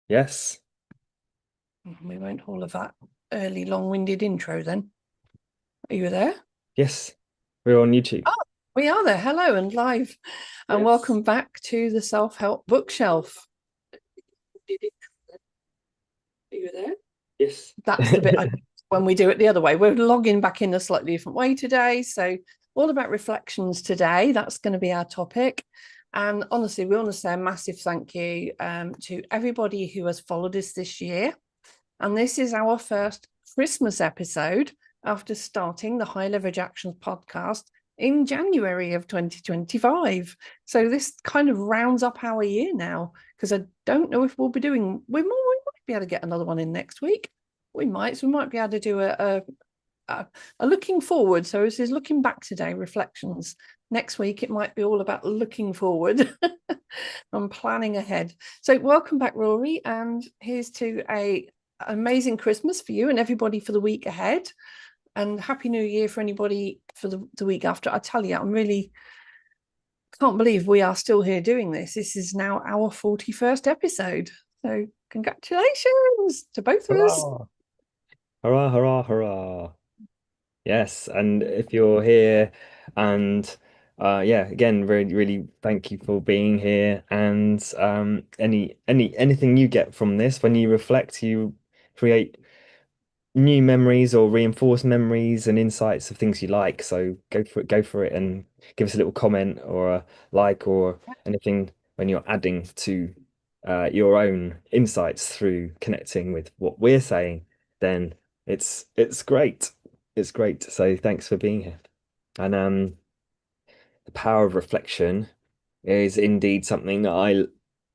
Yes. We won't all of that early, long-winded intro then. Are you there? Yes. We're on YouTube. Oh, we are there. Hello and live. And Yes. welcome back to the Self-Help Bookshelf. Are you there? Yes. That's the bit when we do it the other way. We're logging back in a slightly different way today. So all about reflections today. That's going to be our topic. And honestly, we want to say a massive thank you to everybody who has followed us this year. And this is our first Christmas episode after starting the High Leverage Actions podcast in January of 2025. So this kind of rounds up our year now, because I don't know if we'll be doing, we might be able to get another one in next week. We might, so we might be able to do a looking forward. So this is looking back today, reflections. Next week, it might be all about looking forward and planning ahead. So welcome back, Rory. And here's to a amazing Christmas for you and everybody for the week ahead. And Happy New Year for anybody for the week after. I tell you, I'm really can't believe we are still here doing this. This is now our 41st episode. So congratulations to both of us. Hurrah. Hurrah, hurrah, hurrah. Yes. And if you're here and yeah, again, really, really thank you for being here. And anything you get from this when you reflect, you create new memories or reinforce memories and insights of things you like. So go for it and give us a little comment or a like or anything when you're adding to your own insights through connecting with what we're saying, then it's great. It's great. So thanks for being here. And the power of reflection is indeed something that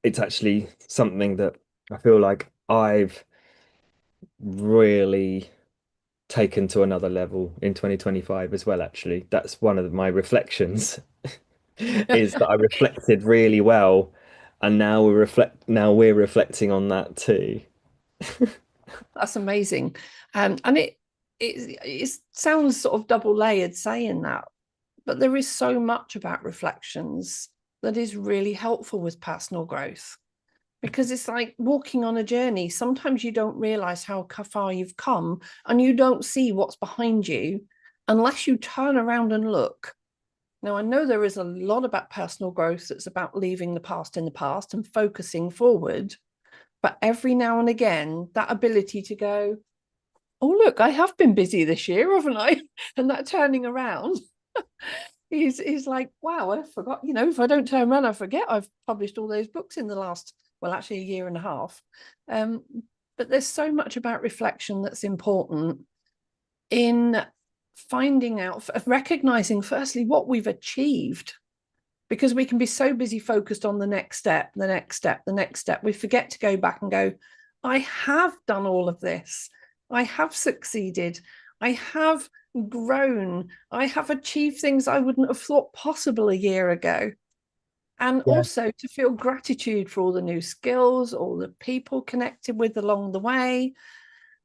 it's actually something that I feel like I've really taken to another level in 2025 as well, actually. That's one of my reflections is that I reflected really well, and now we're reflecting on that too. That's amazing. And it sounds sort of double layered saying that, but there is so much about reflections that is really helpful with personal growth, because it's like walking on a journey. Sometimes you don't realize how far you've come and you don't see what's behind you unless you turn around and look. Now, I know there is a lot about personal growth that's about leaving the past in the past and focusing forward. But every now and again, that ability to go, oh, look, I have been busy this year, haven't I? And that turning around is like, wow, I forgot, if I don't turn around, I forget I've published all those books in the last, well, actually a year and a half. Um, but there's so much about reflection that's important in finding out, recognizing firstly what we've achieved, because we can be so busy focused on the next step, the next step, the next step. We forget to go back and go, I have done all of this. I have succeeded. I have grown. I have achieved things I wouldn't have thought possible a year ago. And Yeah. also to feel gratitude for all the new skills, all the people connected with along the way.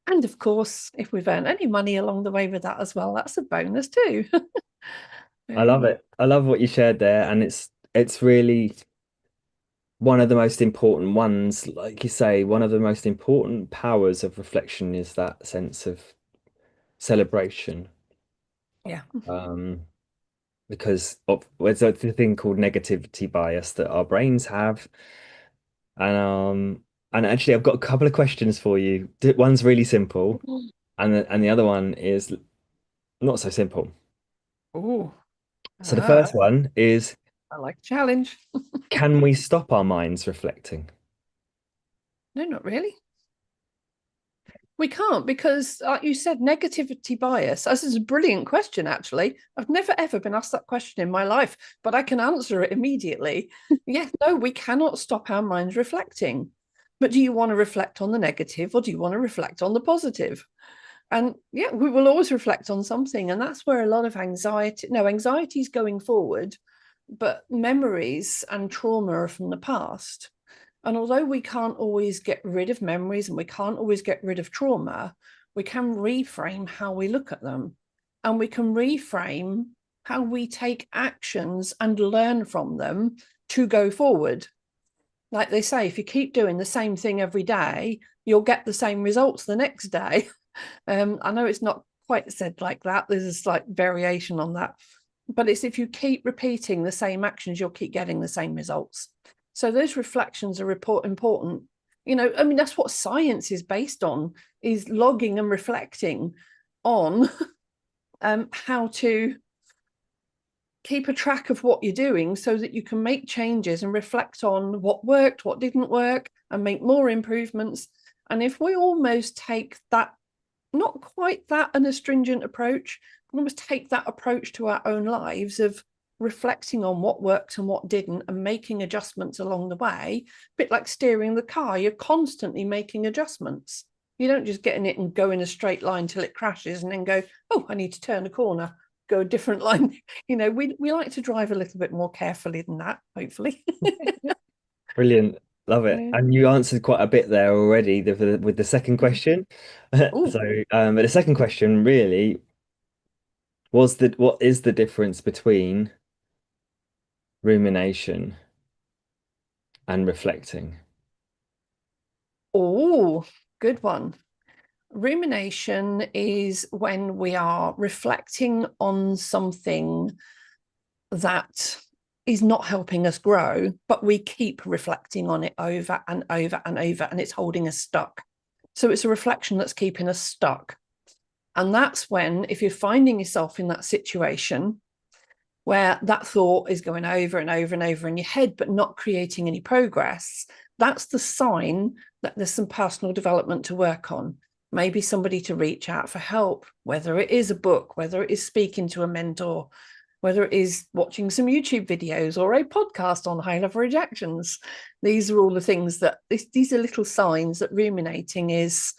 And of course, if we've earned any money along the way with that as well, that's a bonus too. I love it. I love what you shared there, and it's really one of the most important ones, like you say, one of the most important powers of reflection is that sense of celebration. Yeah. Um, because there's a thing called negativity bias that our brains have. And and actually I've got a couple of questions for you. One's really simple and the other one is not so simple. Oh, So the first ah, one is, I like a challenge. can we stop our minds reflecting? No, not really. We can't, because, like you said, negativity bias. This is a brilliant question, actually. I've never ever been asked that question in my life, but I can answer it immediately. Yes, no, we cannot stop our minds reflecting. But do you want to reflect on the negative or do you want to reflect on the positive? And yeah, we will always reflect on something. And that's where a lot of anxiety is going forward, but memories and trauma are from the past. And although we can't always get rid of memories and we can't always get rid of trauma, we can reframe how we look at them. And we can reframe how we take actions and learn from them to go forward. like they say, if you keep doing the same thing every day, you'll get the same results the next day. I know it's not quite said like that. There's a slight variation on that. But it's if you keep repeating the same actions, you'll keep getting the same results. So those reflections are important. I mean, that's what science is based on, is logging and reflecting on how to keep a track of what you're doing so that you can make changes and reflect on what worked, what didn't work, and make more improvements. And if we almost take that, not quite that an astringent approach, but almost take that approach to our own lives of reflecting on what worked and what didn't and making adjustments along the way, a bit like steering the car, you're constantly making adjustments. You don't just get in it and go in a straight line till it crashes and then go, oh, I need to turn a corner, go a different line. We like to drive a little bit more carefully than that, hopefully. Brilliant. Love it. Yeah. And you answered quite a bit there already with the second question. Oh, So, but the second question really was what is the difference between rumination and reflecting? oh, good one. Rumination is when we are reflecting on something that is not helping us grow, but we keep reflecting on it over and over and over, and it's holding us stuck. So it's a reflection that's keeping us stuck. And that's when, if you're finding yourself in that situation where that thought is going over and over and over in your head, but not creating any progress, that's the sign that there's some personal development to work on. Maybe somebody to reach out for help, whether it is a book, whether it is speaking to a mentor, whether it is watching some YouTube videos or a podcast on high level rejections. These are all the things that these are little signs that ruminating is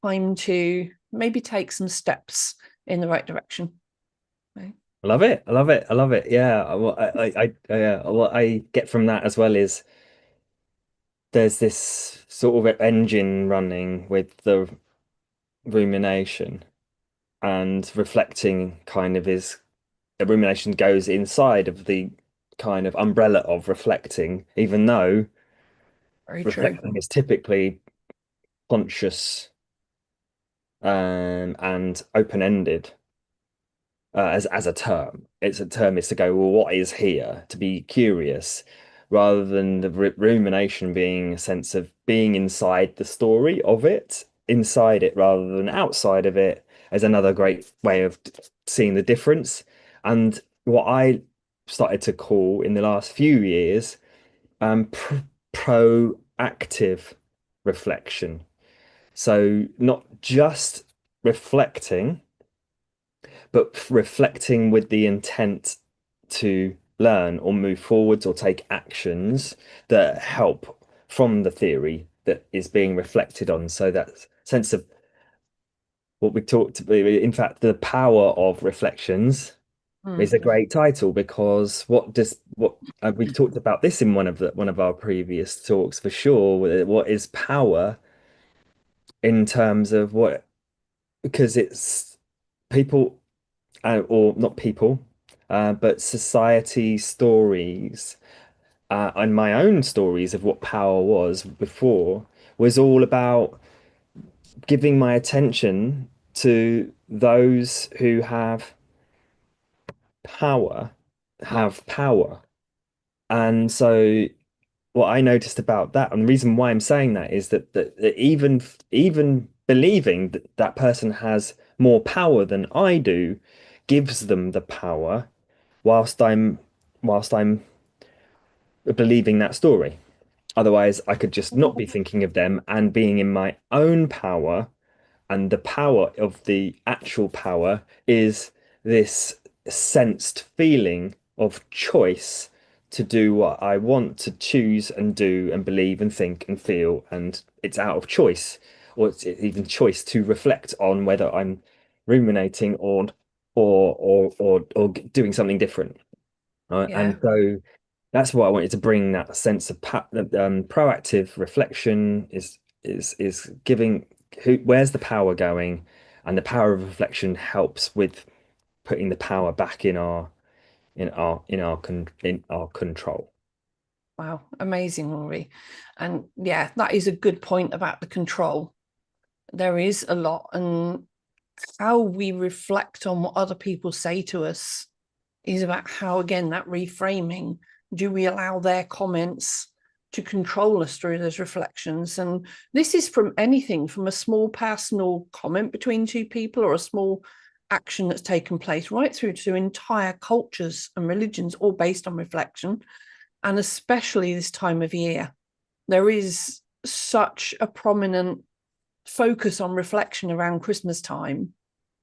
time to maybe take some steps in the right direction. Right? I love it. I love it. I love it. Yeah. What I get from that as well is there's this sort of engine running with the rumination, and reflecting kind of is the rumination goes inside of the kind of umbrella of reflecting, even though Very true. reflecting is typically conscious, and open-ended. As a term. It's a term is to go, well, what is here? To be curious, rather than the rumination being a sense of being inside the story of it, inside it rather than outside of it, is another great way of seeing the difference. And what I started to call in the last few years, proactive reflection. So not just reflecting, but reflecting with the intent to learn or move forwards or take actions that help from the theory that is being reflected on. So that sense of what we talked about, in fact, the power of reflections is Mm. a great title, because what we've talked about this in one of our previous talks for sure. What is power in terms of what, because it's people, or not people, but society stories, and my own stories of what power was before, was all about giving my attention to those who power, have power. And so what I noticed about that, and the reason why I'm saying that is that even believing that that person has more power than I do gives them the power whilst I'm believing that story. Otherwise, I could just not be thinking of them and being in my own power. And the power of the actual power is this sensed feeling of choice to do what I want to choose and do and believe and think and feel. And it's out of choice, or it's even choice to reflect on whether I'm ruminating or doing something different. And Yeah. so that's why I wanted to bring that sense of proactive reflection is giving where's the power going, and the power of reflection helps with putting the power back in our control. Wow, amazing, Rory. And yeah, that is a good point about the control. There is a lot, and how we reflect on what other people say to us is about how, again, that reframing, do we allow their comments to control us through those reflections? And this is from anything from a small personal comment between two people or a small action that's taken place, right through to entire cultures and religions, all based on reflection. And especially this time of year, there is such a prominent focus on reflection around Christmas time,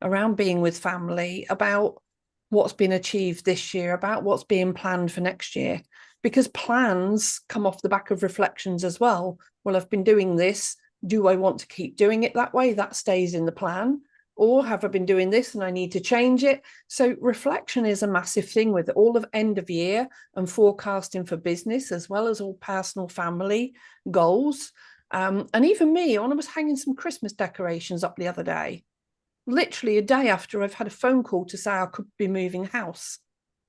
around being with family, about what's been achieved this year, about what's being planned for next year. Because plans come off the back of reflections as well. Well, I've been doing this. Do I want to keep doing it that way? That stays in the plan. Or have I been doing this and I need to change it? So reflection is a massive thing with all of end of year and forecasting for business, as well as all personal family goals. And even me, when I was hanging some Christmas decorations up the other day, literally a day after I've had a phone call to say I could be moving house.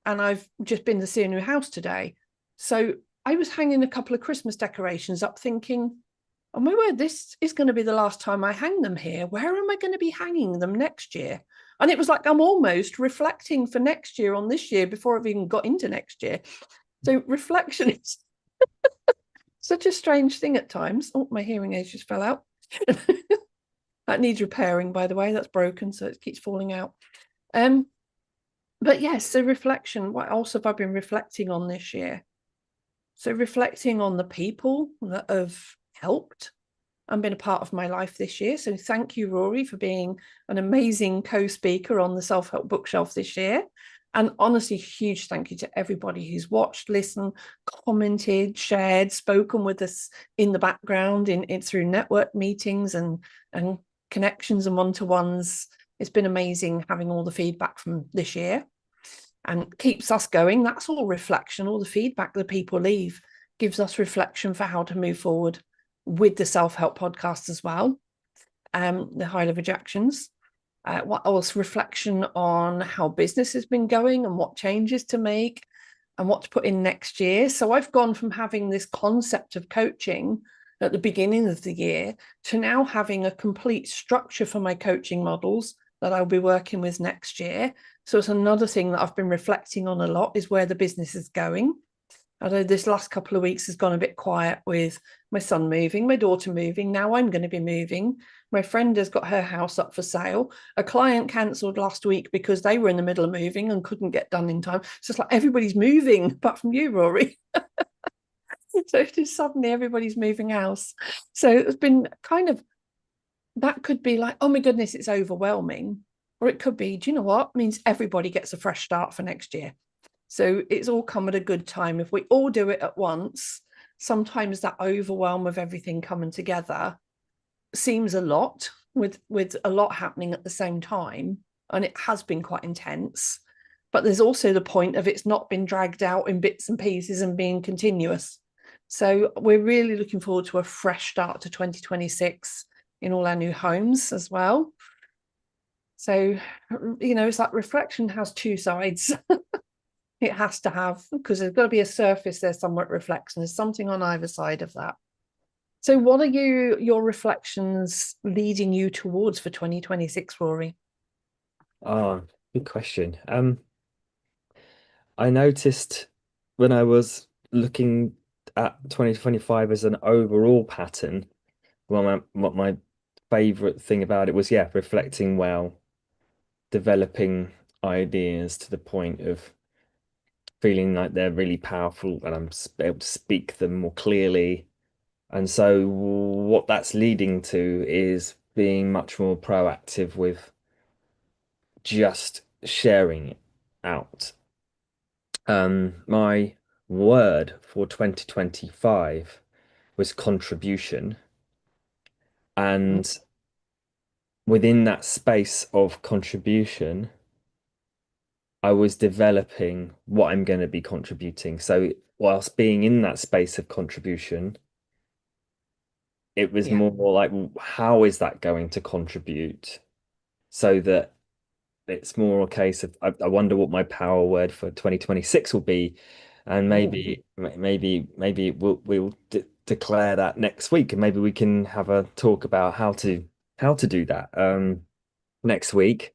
And I've just been to see a new house today. So I was hanging a couple of Christmas decorations up thinking, oh my word, this is going to be the last time I hang them here. Where am I going to be hanging them next year? And it was like I'm almost reflecting for next year on this year before I've even got into next year. So reflection is such a strange thing at times. Oh, my hearing aids just fell out. That needs repairing, by the way. That's broken, so it keeps falling out. But yes, so reflection. What else have I been reflecting on this year? So reflecting on the people that have helped and been a part of my life this year. So thank you, Rory, for being an amazing co-speaker on the Self-Help Bookshelf this year. And honestly, huge thank you to everybody who's watched, listened, commented, shared, spoken with us in the background in through network meetings and connections and one-to-ones. It's been amazing having all the feedback from this year and keeps us going. That's all reflection. All the feedback that people leave gives us reflection for how to move forward with the self-help podcast as well. The high leverage actions. What else? Reflection on how business has been going and what changes to make and what to put in next year. So I've gone from having this concept of coaching at the beginning of the year to now having a complete structure for my coaching models that I'll be working with next year. So it's another thing that I've been reflecting on a lot, is where the business is going. Although this last couple of weeks has gone a bit quiet with my son moving, my daughter moving. Now I'm going to be moving. My friend has got her house up for sale. A client cancelled last week because they were in the middle of moving and couldn't get done in time. So it's like everybody's moving, apart from you, Rory. So just suddenly everybody's moving house. So it's been kind of, that could be like, oh my goodness, it's overwhelming. Or it could be, do you know what? It means everybody gets a fresh start for next year. So it's all come at a good time. If we all do it at once, sometimes that overwhelm of everything coming together seems a lot, with a lot happening at the same time. And it has been quite intense. But there's also the point of it's not been dragged out in bits and pieces and being continuous. So we're really looking forward to a fresh start to 2026 in all our new homes as well. So, it's like reflection has two sides. It has to have, because there's got to be a surface there somewhere it reflects, and there's something on either side of that. So what are your reflections leading you towards for 2026, Rory? Oh, good question. I noticed when I was looking at 2025 as an overall pattern, well, what my favorite thing about it was, yeah, reflecting well, developing ideas to the point of feeling like they're really powerful and I'm able to speak them more clearly. And so what that's leading to is being much more proactive with just sharing it out. My word for 2025 was contribution. And within that space of contribution, I was developing what I'm going to be contributing. So, whilst being in that space of contribution, it was Yeah. more like, well, how is that going to contribute so that it's more a case of, I wonder what my power word for 2026 will be. and Oh, maybe we'll de declare that next week, and maybe we can have a talk about how to do that next week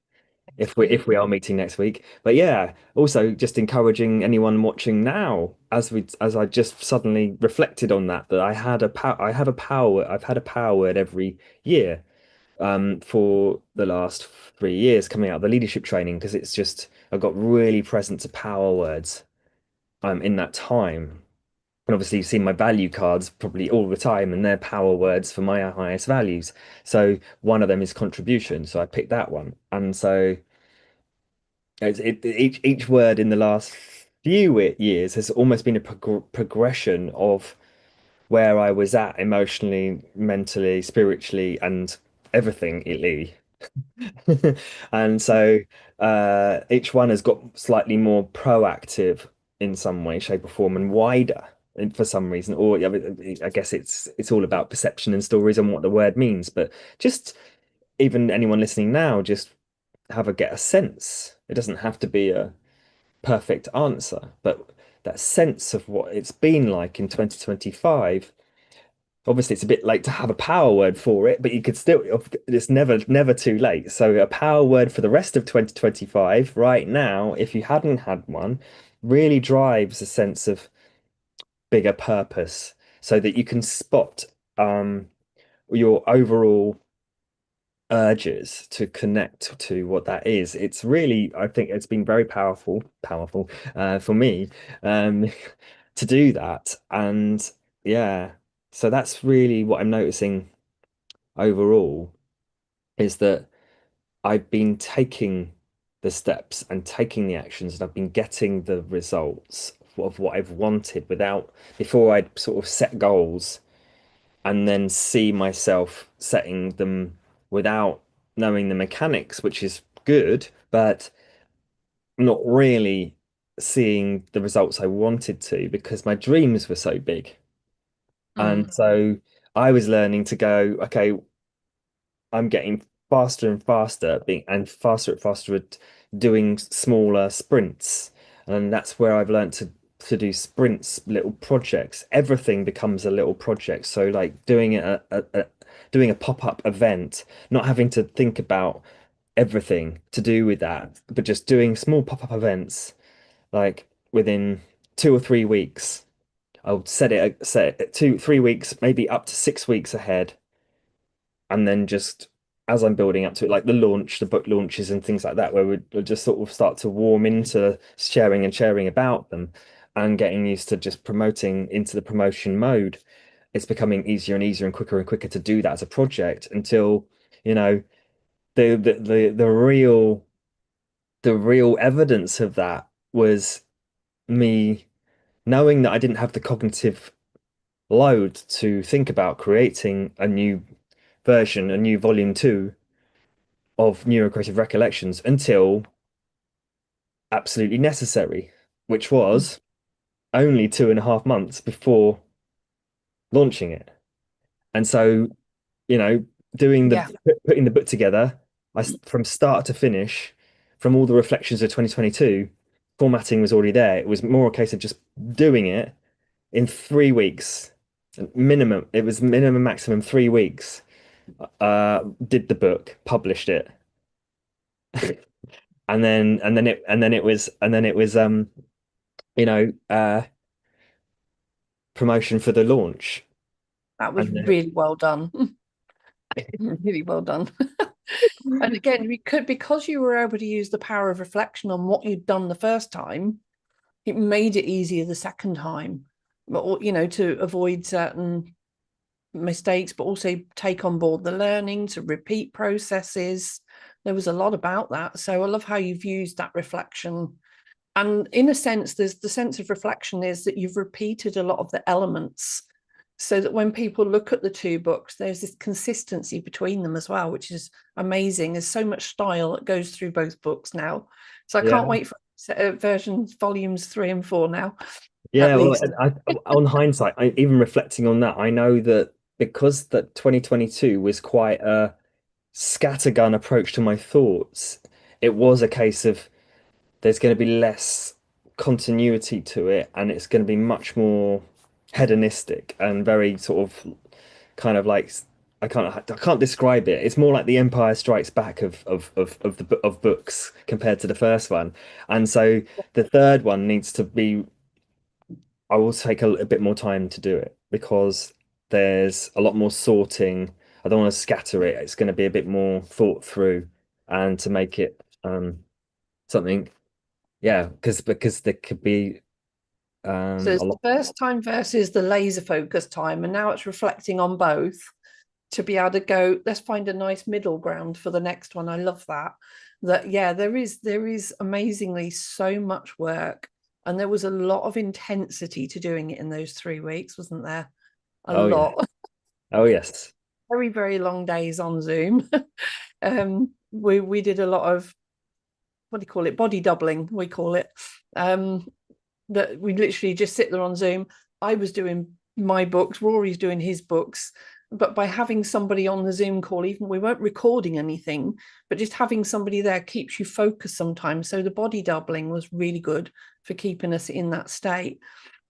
next week. if we are meeting next week. But yeah, also just encouraging anyone watching now, as I just suddenly reflected on that I have a power I've had a power word every year for the last 3 years coming out of the leadership training, because it's just I got really present to power words in that time. And obviously you've seen my value cards probably all the time, and they're power words for my highest values. So one of them is contribution. So I picked that one. And so each word in the last few years has almost been a progression of where I was at emotionally, mentally, spiritually, and everything, Italy. And so each one has got slightly more proactive in some way, shape, or form, and wider for some reason. Or yeah, I guess it's all about perception and stories and what the word means. But just even anyone listening now, just get a sense. It doesn't have to be a perfect answer, but that sense of what it's been like in 2025. Obviously, it's a bit late to have a power word for it, but you could still, it's never too late. So, a power word for the rest of 2025 right now, if you hadn't had one, really drives a sense of bigger purpose so that you can spot your overall urges to connect to what that is. It's really, I think it's been very powerful for me um, to do that. And yeah, so that's really what I'm noticing overall, is that I've been taking the steps and taking the actions, and I've been getting the results of what I've wanted without before I'd sort of set goals and then see myself setting them without knowing the mechanics, which is good, but not really seeing the results I wanted to, because my dreams were so big. And Mm, so I was learning to go, okay, I'm getting faster and faster, being and faster and faster at doing smaller sprints. And that's where I've learned to do sprints, little projects. Everything becomes a little project. So like doing a pop-up event, not having to think about everything to do with that, but just doing small pop-up events like within 2 or 3 weeks. I'll set it 2 3 weeks, maybe up to 6 weeks ahead, and then just as I'm building up to it, like the book launches and things like that, where we'll just sort of start to warm into sharing about them and getting used to just promoting into the promotion mode. It's becoming easier and quicker to do that as a project until, you know, the real evidence of that was me knowing that I didn't have the cognitive load to think about creating a new version, a new volume 2 of NeuroCreative Recollections until absolutely necessary, which mm, was only 2.5 months before launching it. And so, you know, doing the yeah, putting the book together, from start to finish, from all the reflections of 2022, formatting was already there. It was more a case of just doing it in 3 weeks. Minimum, it was minimum maximum 3 weeks. Did the book, published it, and then it was you know, promotion for the launch. that was And then, really well done. Really well done. And again, we could, because you were able to use the power of reflection on what you'd done the first time, it made it easier the second time. But to avoid certain mistakes, but also take on board the learning, to repeat processes. There was a lot about that. So I love how you've used that reflection. And in a sense, there's the sense of reflection is that you've repeated a lot of the elements so that when people look at the two books, there's this consistency between them as well, which is amazing. There's so much style that goes through both books now. So I can't yeah, wait for versions, volumes 3 and 4 now, at yeah. Well, least. on hindsight, even reflecting on that, I know that because that 2022 was quite a scattergun approach to my thoughts, it was a case of there's going to be less continuity to it, and it's going to be much more hedonistic and very sort of kind of like I can't describe it. It's more like the Empire Strikes Back of books compared to the first one. And so the third one needs to be, I will take a bit more time to do it because there's a lot more sorting. I don't want to scatter it. It's going to be a bit more thought through and to make it something, yeah, because there could be So a it's the lot. first time versus the laser focus time, and now it's reflecting on both to be able to go, let's find a nice middle ground for the next one. I love that. That yeah, there is amazingly so much work, and there was a lot of intensity to doing it in those 3 weeks, wasn't there? A Oh yeah. lot. Oh yes. Very, very long days on Zoom. We did a lot of, what do you call it, body doubling, we call it. That we literally just sit there on Zoom. I was doing my books, Rory's doing his books, but by having somebody on the Zoom call, even we weren't recording anything, but just having somebody there keeps you focused sometimes. So the body doubling was really good for keeping us in that state.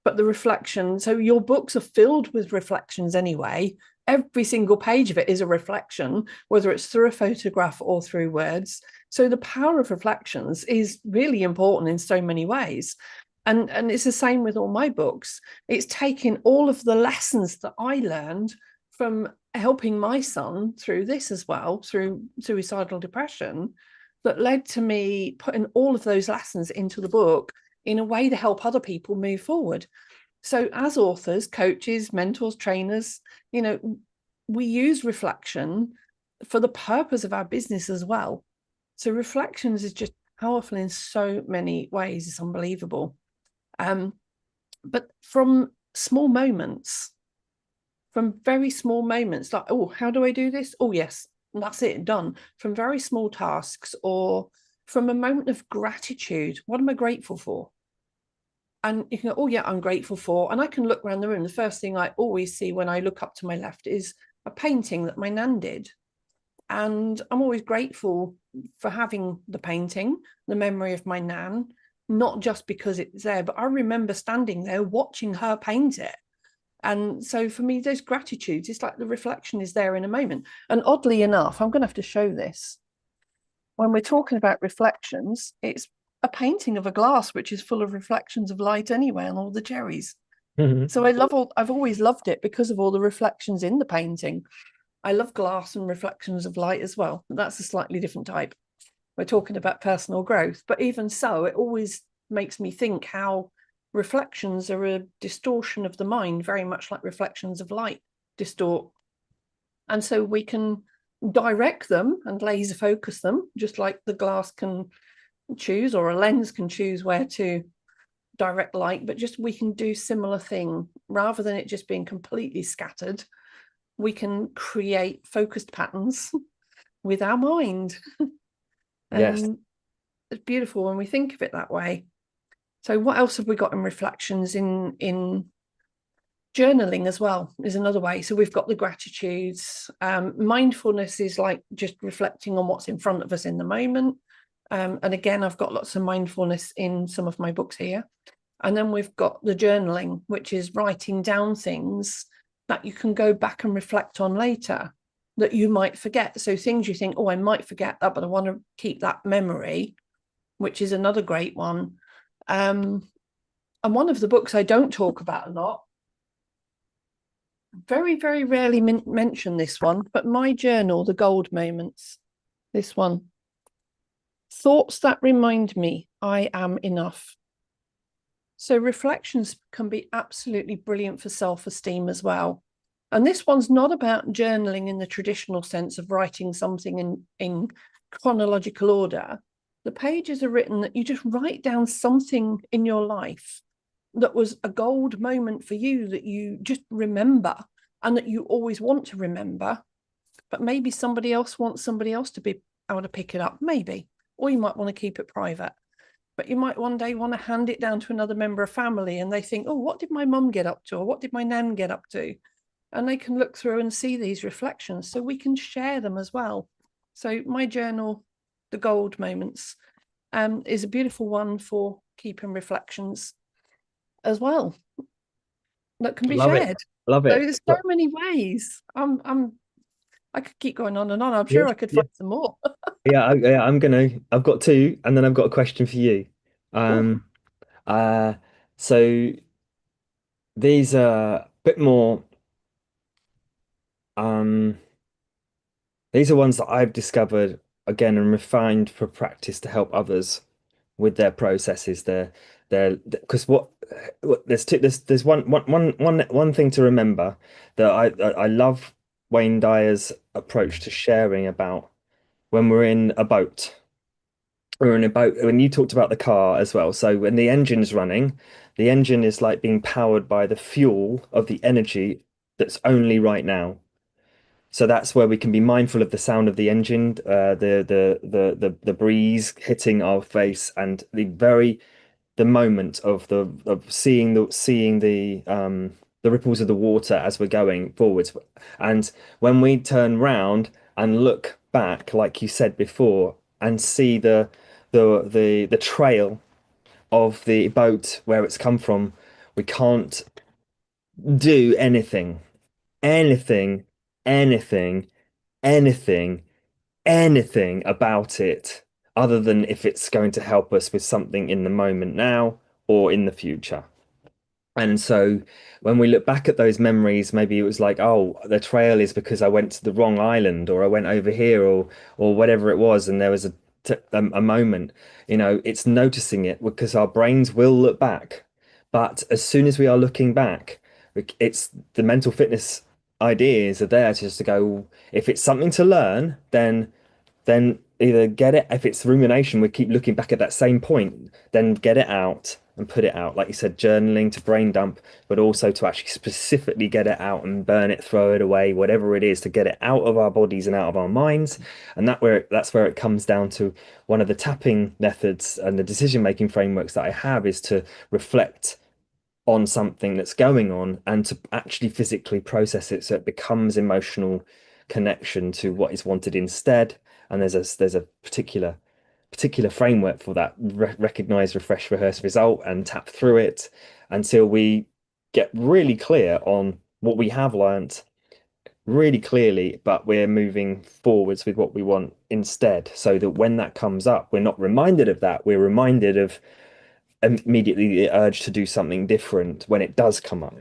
But the reflection, so your books are filled with reflections anyway. Every single page of it is a reflection, whether it's through a photograph or through words. So the power of reflections is really important in so many ways. And it's the same with all my books. It's taking all of the lessons that I learned from helping my son through this as well, through suicidal depression, that led to me putting all of those lessons into the book in a way to help other people move forward. So as authors, coaches, mentors, trainers, we use reflection for the purpose of our business as well. So reflections is just powerful in so many ways. It's unbelievable. But from small moments, from very small moments, like, oh, how do I do this? Oh, yes, that's it, done. From very small tasks, or from a moment of gratitude. What am I grateful for? And you can go, oh, yeah, I'm grateful for. And I can look around the room. The first thing I always see when I look up to my left is a painting that my nan did. And I'm always grateful for having the painting, the memory of my nan, not just because it's there, but I remember standing there watching her paint it. And so for me, those gratitudes, it's like the reflection is there in a moment. And oddly enough, I'm going to have to show this. When we're talking about reflections, it's a painting of a glass which is full of reflections of light anyway, and all the cherries. So I've always loved it because of all the reflections in the painting. I love glass and reflections of light as well. That's a slightly different type. We're talking about personal growth, but even so, it always makes me think how reflections are a distortion of the mind, very much like reflections of light distort. And so we can direct them and laser focus them, just like the glass can choose, or a lens can choose where to direct light, but just we can do similar thing rather than it just being completely scattered. We can create focused patterns with our mind. Yes. And it's beautiful when we think of it that way. So what else have we got in reflections? In journaling as well is another way. So we've got the gratitudes. Mindfulness is like just reflecting on what's in front of us in the moment. And again, I've got lots of mindfulness in some of my books here. And then we've got the journaling, which is writing down things that you can go back and reflect on later that you might forget. So things you think, oh, I might forget that, but I want to keep that memory, which is another great one. And one of the books I don't talk about a lot, very, very rarely mention this one, but my journal, The Gold Moments, this one. Thoughts that remind me I am enough. So reflections can be absolutely brilliant for self-esteem as well. And this one's not about journaling in the traditional sense of writing something in chronological order. The pages are written that you just write down something in your life that was a gold moment for you that you just remember and that you always want to remember. But maybe somebody else wants somebody else to be able to pick it up, maybe. Or you might want to keep it private. But you might one day want to hand it down to another member of family and they think, oh, what did my mum get up to? Or what did my nan get up to? And they can look through and see these reflections so we can share them as well. So my journal, The Gold Moments, is a beautiful one for keeping reflections as well that can be Love it. shared. Love So it. there's so many ways. I could keep going on and on. I'm Yeah, sure I could yeah, find some more. yeah. I've got two, and then I've got a question for you. Oh, Um, uh, so these are a bit more. Um, these are ones that I've discovered again and refined for practice to help others with their processes. Their because what there's one thing to remember that I love Wayne Dyer's approach to sharing about when we're in a boat. We're in a boat when you talked about the car as well. So when the engine's running, the engine is like being powered by the fuel of the energy that's only right now. So that's where we can be mindful of the sound of the engine, the breeze hitting our face, and the moment of the ripples of the water as we're going forwards. And when we turn round and look back, like you said before, and see the trail of the boat where it's come from, we can't do anything, anything, anything, anything about it other than if it's going to help us with something in the moment now or in the future. And so when we look back at those memories, maybe it was like, oh, the trail is because I went to the wrong island or I went over here or whatever it was, and there was a moment, it's noticing it because our brains will look back. But as soon as we are looking back, it's the mental fitness ideas are there just to go, if it's something to learn, then either get it, if it's rumination, we keep looking back at that same point, then get it out and put it out. Like you said, journaling to brain dump, but also to actually specifically get it out and burn it, throw it away, whatever it is, to get it out of our bodies and out of our minds. And that's where it comes down to one of the tapping methods and the decision-making frameworks that I have is to reflect on something that's going on and to actually physically process it so it becomes emotional connection to what is wanted instead. And there's a particular framework for that. Recognize, refresh, rehearse, result, and tap through it until we get really clear on what we have learnt really clearly, but we're moving forwards with what we want instead, so that when that comes up, we're not reminded of that. We're reminded of immediately the urge to do something different when it does come up.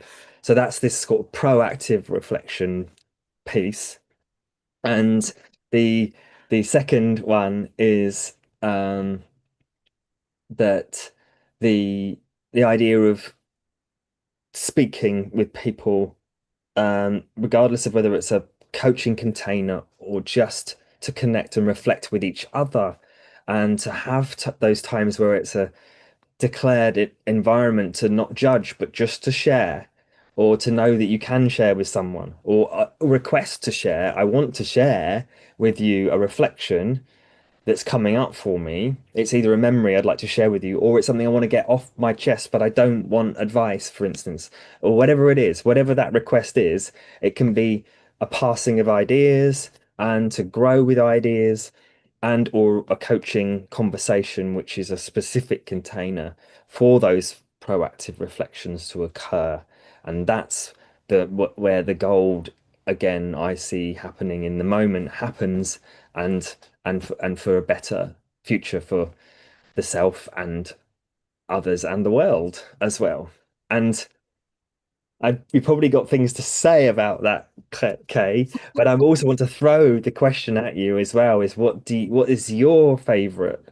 So that's this sort of proactive reflection piece. And the the second one is that the the idea of speaking with people, regardless of whether it's a coaching container or just to connect and reflect with each other, and to have those times where it's a declared it environment to not judge, but just to share, or to know that you can share with someone, or a request to share. I want to share with you a reflection that's coming up for me. It's either a memory I'd like to share with you, or it's something I want to get off my chest, but I don't want advice, for instance, or whatever it is, whatever that request is. It can be a passing of ideas and to grow with ideas, and or a coaching conversation, which is a specific container for those proactive reflections to occur. And that's where the gold again I see happening in the moment happens, and and for a better future for the self and others and the world as well. And we probably got things to say about that, Kay, but I also want to throw the question at you as well, is what is your favorite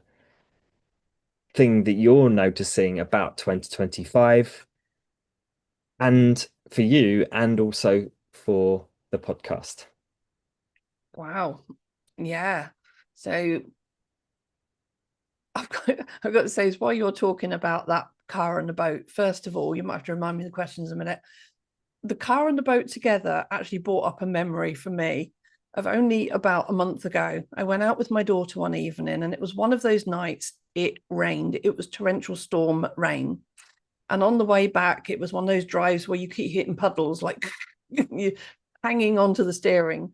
thing that you're noticing about 2025, and for you and also for the podcast? wow. Yeah. So I've got to say, is while you're talking about that car and the boat, first of all, you might have to remind me the questions in a minute. The car and the boat together actually brought up a memory for me of only about a month ago. I went out with my daughter one evening, and it was one of those nights it rained. It was torrential storm rain. And on the way back, it was one of those drives where you keep hitting puddles, like you hanging onto the steering.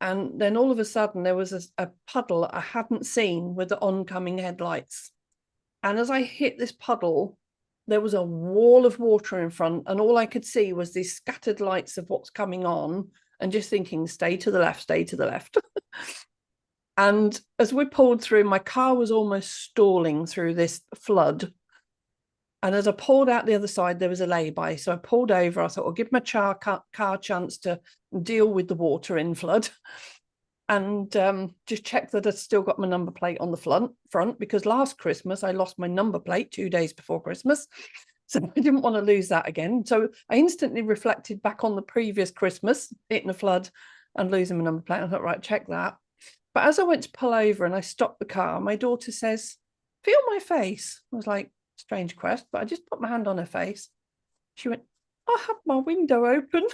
And then all of a sudden, there was a puddle I hadn't seen with the oncoming headlights. And as I hit this puddle, there was a wall of water in front, and all I could see was these scattered lights of what's coming on, and just thinking, stay to the left, stay to the left. And as we pulled through, my car was almost stalling through this flood. And as I pulled out the other side, there was a lay-by. So I pulled over. I thought, I'll give my car a chance to deal with the water in flood, and just check that I'd still got my number plate on the front, because last Christmas I lost my number plate 2 days before Christmas. So I didn't want to lose that again. So I instantly reflected back on the previous Christmas, hitting a flood and losing my number plate. I thought, right, check that. But as I went to pull over and I stopped the car, my daughter says, feel my face. I was like, strange request, but I just put my hand on her face. She went, I had my window open.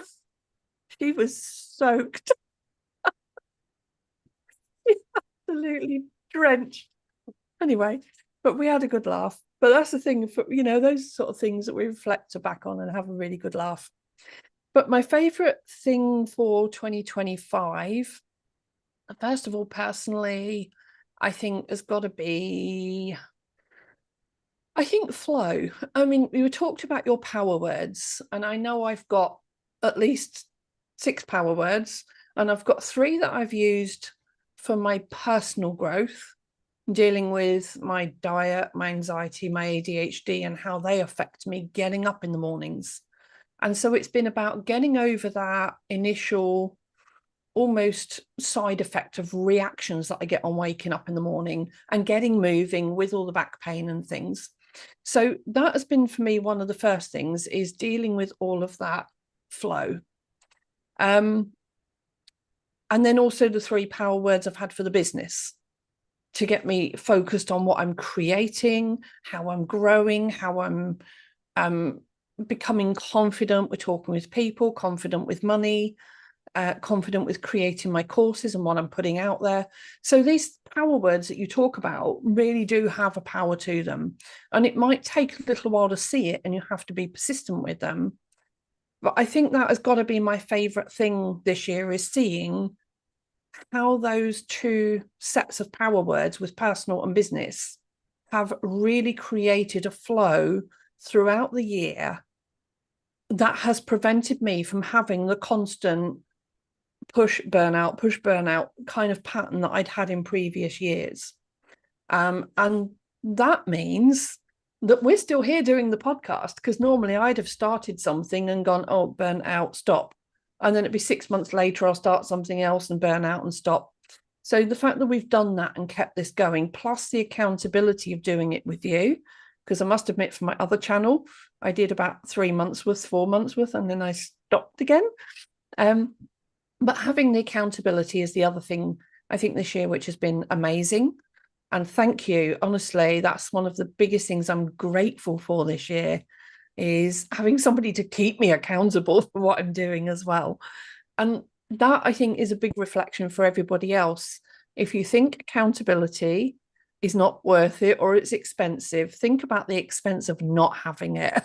She was soaked. Absolutely drenched. Anyway, but we had a good laugh. But that's the thing, for those sort of things that we reflect back on and have a really good laugh. But my favorite thing for 2025, first of all, personally, I think has got to be, flow. I mean, we were talked about your power words, and I know I've got at least 6 power words, and I've got 3 that I've used for my personal growth, dealing with my diet, my anxiety, my ADHD, and how they affect me getting up in the mornings. And so it's been about getting over that initial almost side effect of reactions that I get on waking up in the morning and getting moving with all the back pain and things. So that has been for me one of the first things, is dealing with all of that flow. And then also the 3 power words I've had for the business to get me focused on what I'm creating, how I'm growing, how I'm becoming confident with talking with people, confident with money, confident with creating my courses and what I'm putting out there. So these power words that you talk about really do have a power to them. And it might take a little while to see it, and you have to be persistent with them. But I think that has got to be my favorite thing this year, is seeing how those 2 sets of power words with personal and business have really created a flow throughout the year that has prevented me from having the constant push burnout kind of pattern that I'd had in previous years. And that means that we're still here doing the podcast, because normally I'd have started something and gone, oh, burn out, stop. And then it'd be 6 months later, I'll start something else and burn out and stop. So the fact that we've done that and kept this going, plus the accountability of doing it with you, because I must admit, for my other channel, I did about 3 months worth, 4 months worth, and then I stopped again. But having the accountability is the other thing, I think, this year, which has been amazing. And thank you. Honestly, that's one of the biggest things I'm grateful for this year, is having somebody to keep me accountable for what I'm doing as well. And that, I think, is a big reflection for everybody else. If you think accountability is not worth it or it's expensive, think about the expense of not having it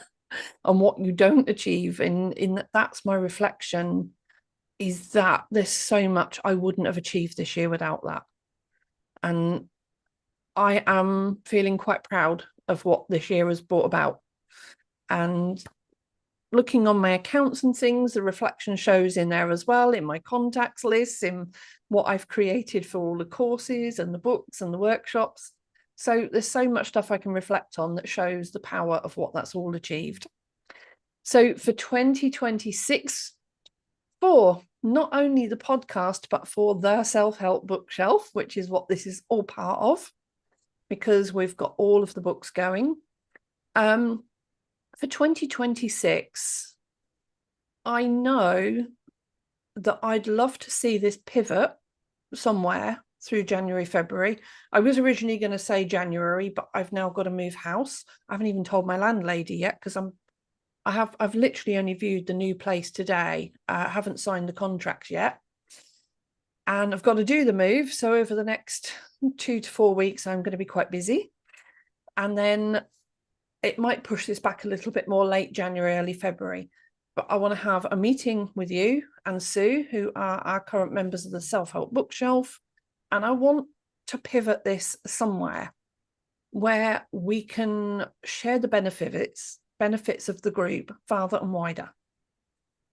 and what you don't achieve. In that's my reflection, is that there's so much I wouldn't have achieved this year without that. And I am feeling quite proud of what this year has brought about. And looking on my accounts and things, the reflection shows in there as well, in my contacts lists, in what I've created for all the courses and the books and the workshops. So there's so much stuff I can reflect on that shows the power of what that's all achieved. So for 2026, for not only the podcast, but for the self-help bookshelf, which is what this is all part of, because we've got all of the books going. For 2026, I know that I'd love to see this pivot somewhere through January, February. I was originally going to say January, but I've now got to move house. I haven't even told my landlady yet, because I've literally only viewed the new place today. I haven't signed the contract yet. And I've got to do the move. So over the next 2 to 4 weeks, I'm going to be quite busy. And then it might push this back a little bit more, late January, early February. But I want to have a meeting with you and Sue, who are our current members of the Self-Help Bookshelf. And I want to pivot this somewhere. where we can share the benefits of the group farther and wider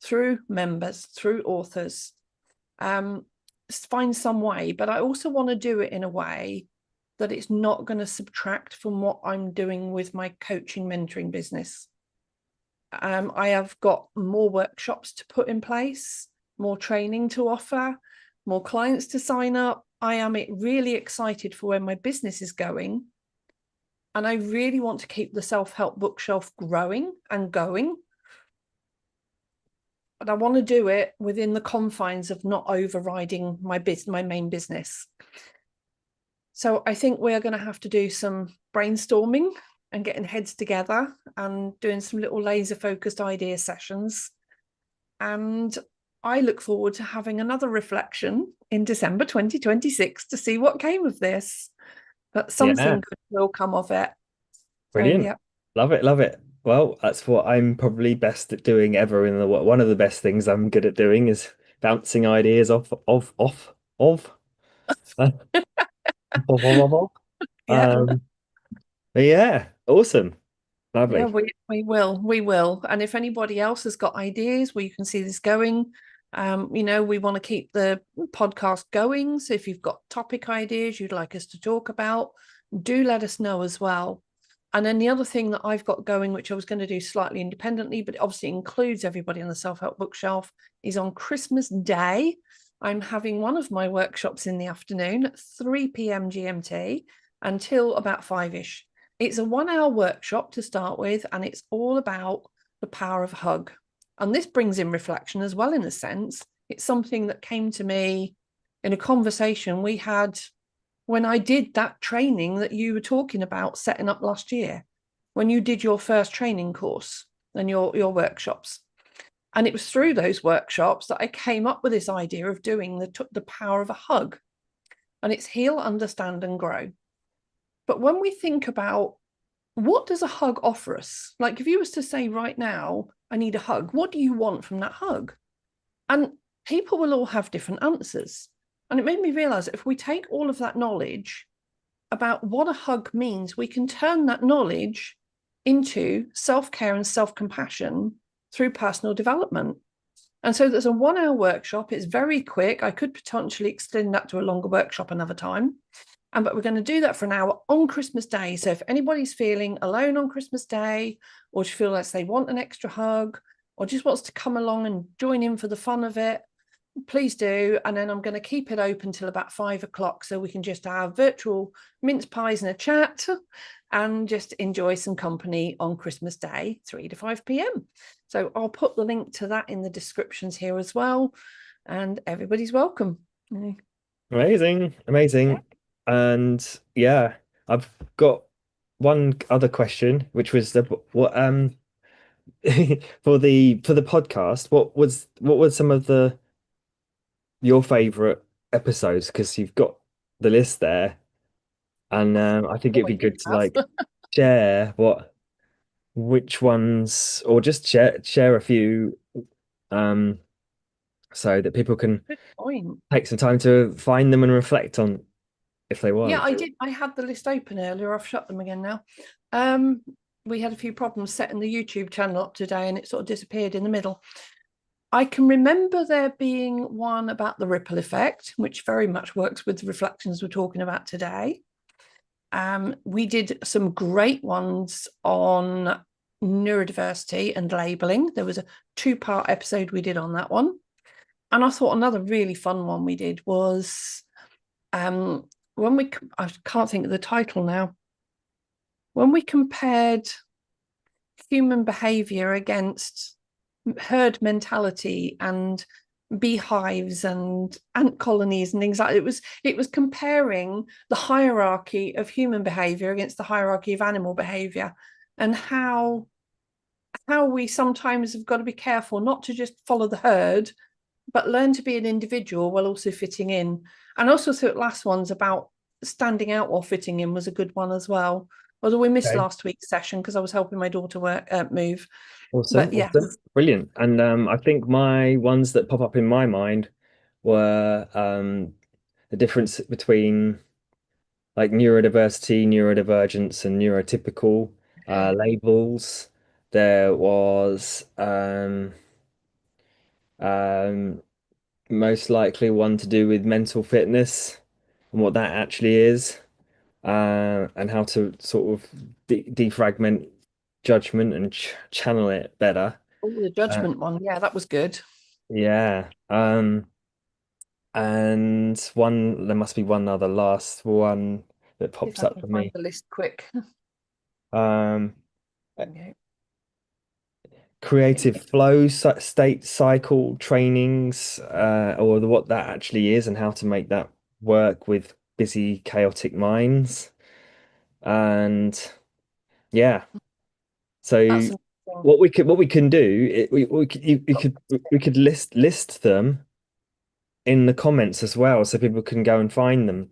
through members, through authors. Find some way, but I also want to do it in a way that it's not going to subtract from what I'm doing with my coaching mentoring business. I have got more workshops to put in place, more training to offer, more clients to sign up. I am really excited for where my business is going. And I really want to keep the self-help bookshelf growing and going. But I want to do it within the confines of not overriding my main business. So I think we're going to have to do some brainstorming and getting heads together and doing some little laser focused idea sessions. And I look forward to having another reflection in December 2026 to see what came of this. But Yeah, something good will come of it. So brilliant. yeah. Love it, love it. Well, that's what I'm probably best at doing ever in the one of the best things I'm good at doing is bouncing ideas uh, of. Yeah. Um, but yeah, awesome. Yeah, Lovely. we will. And if anybody else has got ideas where you can see this going, we want to keep the podcast going. So if you've got topic ideas you'd like us to talk about, do let us know as well. And then the other thing that I've got going, which I was going to do slightly independently, but it obviously includes everybody on the self-help bookshelf, is on Christmas Day. I'm having one of my workshops in the afternoon at 3 p.m. GMT until about 5-ish. It's a 1 hour workshop to start with, and it's all about the power of a hug. And this brings in reflection as well, in a sense. It's something that came to me in a conversation we had when I did that training that you were talking about setting up last year, when you did your first training course and your workshops. And it was through those workshops that I came up with this idea of doing the power of a hug. And it's heal, understand, and grow. But when we think about what does a hug offer us? Like if you was to say right now, I need a hug, what do you want from that hug? And people will all have different answers. And it made me realize that if we take all of that knowledge about what a hug means, we can turn that knowledge into self-care and self-compassion through personal development. And so there's a 1 hour workshop. It's very quick. I could potentially extend that to a longer workshop another time. But we're going to do that for an hour on Christmas Day. So if anybody's feeling alone on Christmas Day, or just feel like they want an extra hug, or just wants to come along and join in for the fun of it, please do. And then I'm going to keep it open till about 5 o'clock so we can just have virtual mince pies and a chat and just enjoy some company on Christmas Day, 3 to 5 p.m. So I'll put the link to that in the descriptions here as well. And everybody's welcome. Amazing, amazing. And yeah, I've got one other question, which was the what for the podcast, what were some of the your favorite episodes? Because you've got the list there, and I think it'd Oh, I be do good to have. like share which ones, or just share a few, um, so that people can Good point. take some time to find them and reflect on if they Yeah, want. I did. I had the list open earlier. I've shut them again now. Um, we had a few problems setting the YouTube channel up today and it sort of disappeared in the middle. I can remember there being one about the ripple effect, which very much works with the reflections we're talking about today. We did some great ones on neurodiversity and labeling. There was a 2-part episode we did on that one. And I thought another really fun one we did was when I can't think of the title now, when we compared human behavior against herd mentality and beehives and ant colonies and things like that. It was comparing the hierarchy of human behavior against the hierarchy of animal behavior, and how we sometimes have got to be careful not to just follow the herd but learn to be an individual while also fitting in. And also, so the last one's about standing out while fitting in was a good one as well. Although we missed Okay. last week's session because I was helping my daughter move. Awesome, But yeah, awesome, brilliant. And I think my ones that pop up in my mind were the difference between like neurodiversity, neurodivergence, and neurotypical Yeah. labels. There was um, most likely one to do with mental fitness and what that actually is, and how to sort of defragment judgment and channel it better. Oh, the Uh, judgment one. Yeah, that was good. yeah. And one, there must be one other last one that If pops I up can for find me. the list quick. Um, Okay. Creative flow state cycle trainings, or what that actually is and how to make that work with busy, chaotic minds. And yeah, so That's amazing. what we can do, we could we could list them in the comments as well, so people can go and find them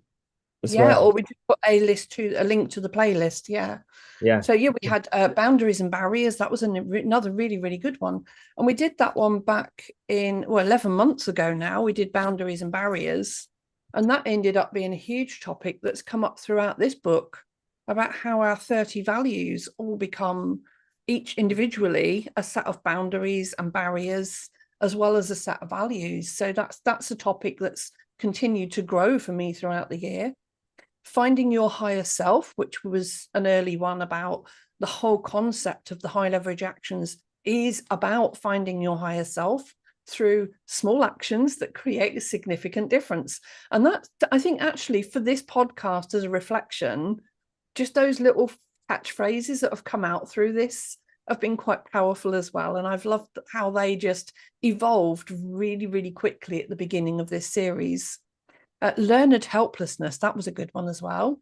as Yeah, well. or we just put a link to the playlist. Yeah. Yeah, So yeah, we had boundaries and barriers. That was another really, really good one. And we did that one back in, well, 11 months ago now. We did boundaries and barriers. And that ended up being a huge topic that's come up throughout this book about how our 30 values all become each individually a set of boundaries and barriers, as well as a set of values. So that's a topic that's continued to grow for me throughout the year. Finding your higher self, which was an early one about the whole concept of the high leverage actions, is about finding your higher self through small actions that create a significant difference. And that, I think, actually, for this podcast as a reflection, just those little catchphrases that have come out through this have been quite powerful as well. And I've loved how they just evolved really, really quickly at the beginning of this series. Learned helplessness, that was a good one as well.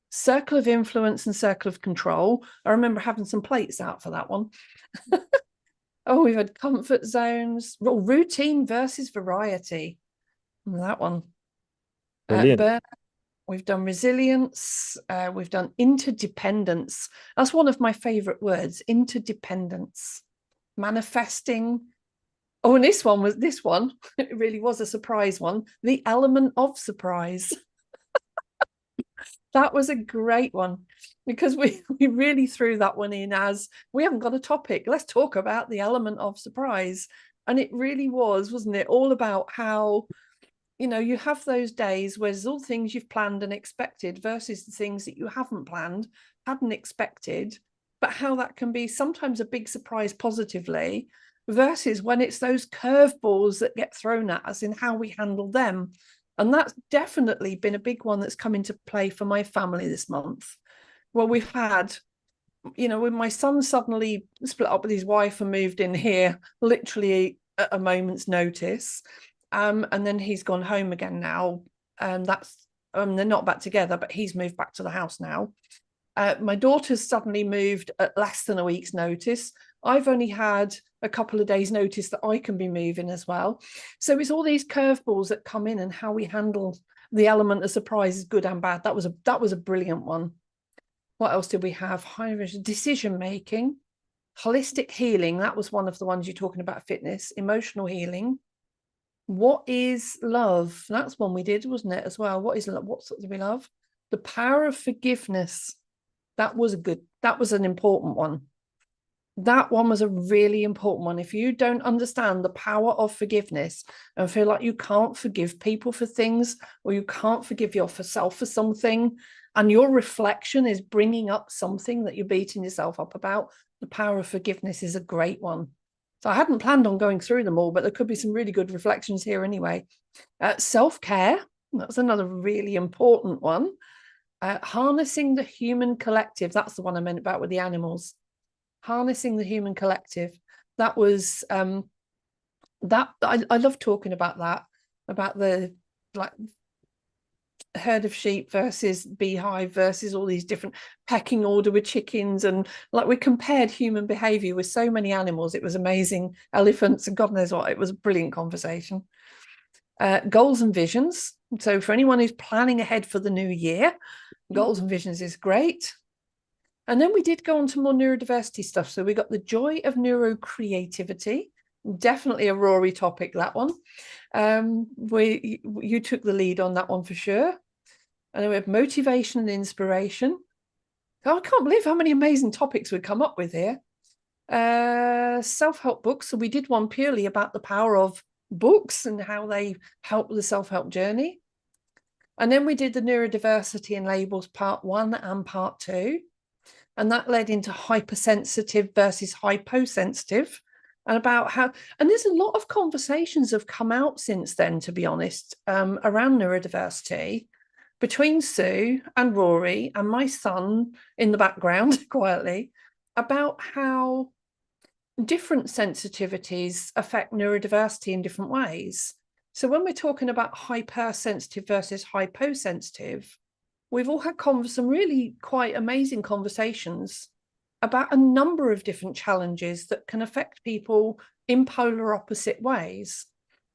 Circle of influence and circle of control. I remember having some plates out for that one. Oh, we've had comfort zones. Well, routine versus variety. That one. brilliant. Burn. We've done resilience. We've done interdependence. That's one of my favorite words, interdependence. Manifesting. Oh, and this one, it really was a surprise one. The element of surprise. That was a great one because we really threw that one in as we haven't got a topic. Let's talk about the element of surprise. And it really was, wasn't it? All about how, you have those days where there's all things you've planned and expected versus the things that you haven't planned, hadn't expected, but how that can be sometimes a big surprise positively versus when it's those curveballs that get thrown at us in how we handle them. And that's definitely been a big one that's come into play for my family this month. Well, we've had, when my son suddenly split up with his wife and moved in here, literally at a moment's notice. And then he's gone home again now. That's they're not back together, but he's moved back to the house now. My daughter's suddenly moved at less than a week's notice. I've only had a couple of days' notice that I can be moving as well. So it's all these curveballs that come in and how we handle the element of surprise is good and bad. That was a brilliant one. What else did we have? High decision making, holistic healing. That was one of the ones you're talking about. Fitness, emotional healing. What is love? That's one we did, wasn't it? As well. What is love? What sort of we love? The power of forgiveness. That was an important one. That one was a really important one. If you don't understand the power of forgiveness and feel like you can't forgive people for things, or you can't forgive yourself for something, and your reflection is bringing up something that you're beating yourself up about, the power of forgiveness is a great one. So I hadn't planned on going through them all, but there could be some really good reflections here anyway. Self-care, that's another really important one. Harnessing the human collective, that's the one I meant about with the animals. Harnessing the human collective. That was that I love talking about the like herd of sheep versus beehive versus all these different pecking order with chickens, and like we compared human behavior with so many animals. It was amazing. Elephants and God knows what. It was a brilliant conversation. Goals and visions. So for anyone who's planning ahead for the new year, goals and visions is great. And then we did go on to more neurodiversity stuff. So we got the joy of neurocreativity. Definitely a Rory topic, that one. You took the lead on that one for sure. And then we have motivation and inspiration. Oh, I can't believe how many amazing topics we've come up with here. Self-help books. So we did one purely about the power of books and how they help the self-help journey. And then we did the neurodiversity and labels part 1 and part 2. And that led into hypersensitive versus hyposensitive, and about how, and there's a lot of conversations have come out since then, to be honest, around neurodiversity between Sue and Rory and my son in the background quietly, about how different sensitivities affect neurodiversity in different ways. So when we're talking about hypersensitive versus hyposensitive, we've all had some really quite amazing conversations about a number of different challenges that can affect people in polar opposite ways.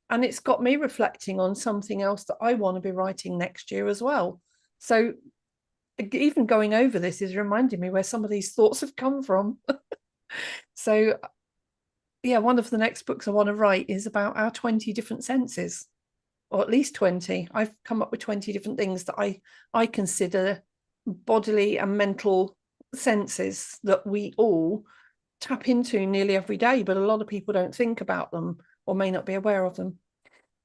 And it's got me reflecting on something else that I want to be writing next year as well. So even going over this is reminding me where some of these thoughts have come from. So yeah, one of the next books I want to write is about our 20 different senses, or at least 20. I've come up with 20 different things that I consider bodily and mental senses that we all tap into nearly every day, but a lot of people don't think about them or may not be aware of them.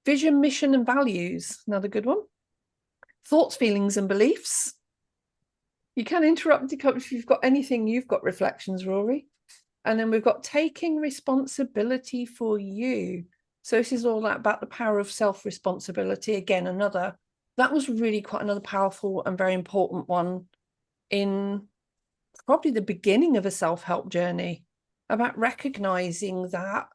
Vision, mission, and values, another good one. Thoughts, feelings, and beliefs. You can interrupt if you've got anything, you've got reflections, Rory. And then we've got taking responsibility for you. So this is all about the power of self-responsibility. Again, that was really quite another powerful and very important one in probably the beginning of a self-help journey, about recognizing that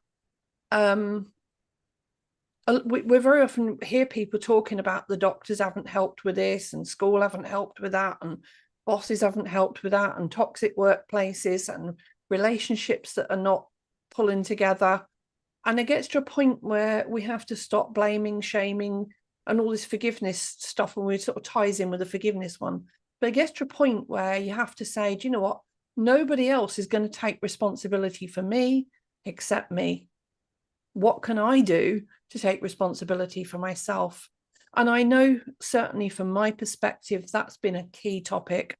we very often hear people talking about the doctors haven't helped with this and school haven't helped with that and bosses haven't helped with that and toxic workplaces and relationships that are not pulling together. And it gets to a point where we have to stop blaming, shaming, and all this forgiveness stuff, and we sort of ties in with the forgiveness one. But it gets to a point where you have to say, do you know what? Nobody else is going to take responsibility for me except me. What can I do to take responsibility for myself? And I know certainly from my perspective, that's been a key topic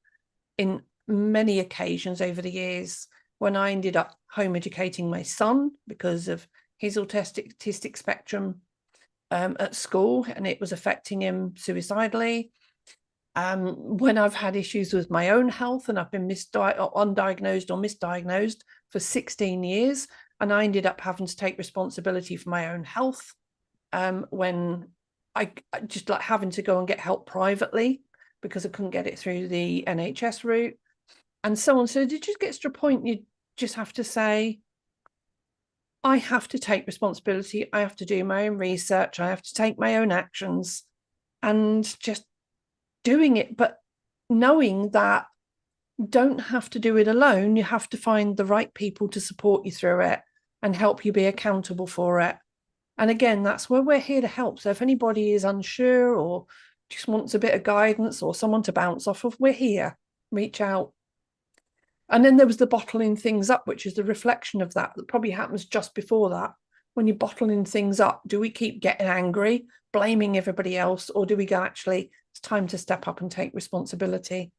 in many occasions over the years, when I ended up home educating my son because of his autistic spectrum at school, and it was affecting him suicidally. When I've had issues with my own health and I've been undiagnosed or misdiagnosed for 16 years, and I ended up having to take responsibility for my own health when I just like having to go and get help privately because I couldn't get it through the NHS route and so on. So it just gets to a point you just have to say, I have to take responsibility. I have to do my own research. I have to take my own actions, and just doing it, but knowing that you don't have to do it alone. You have to find the right people to support you through it and help you be accountable for it. And again, that's where we're here to help. So if anybody is unsure or just wants a bit of guidance or someone to bounce off of, we're here. Reach out. And then there was the bottling things up, which is the reflection of that probably happens just before that. When you're bottling things up, do we keep getting angry, blaming everybody else, or do we go, actually, it's time to step up and take responsibility?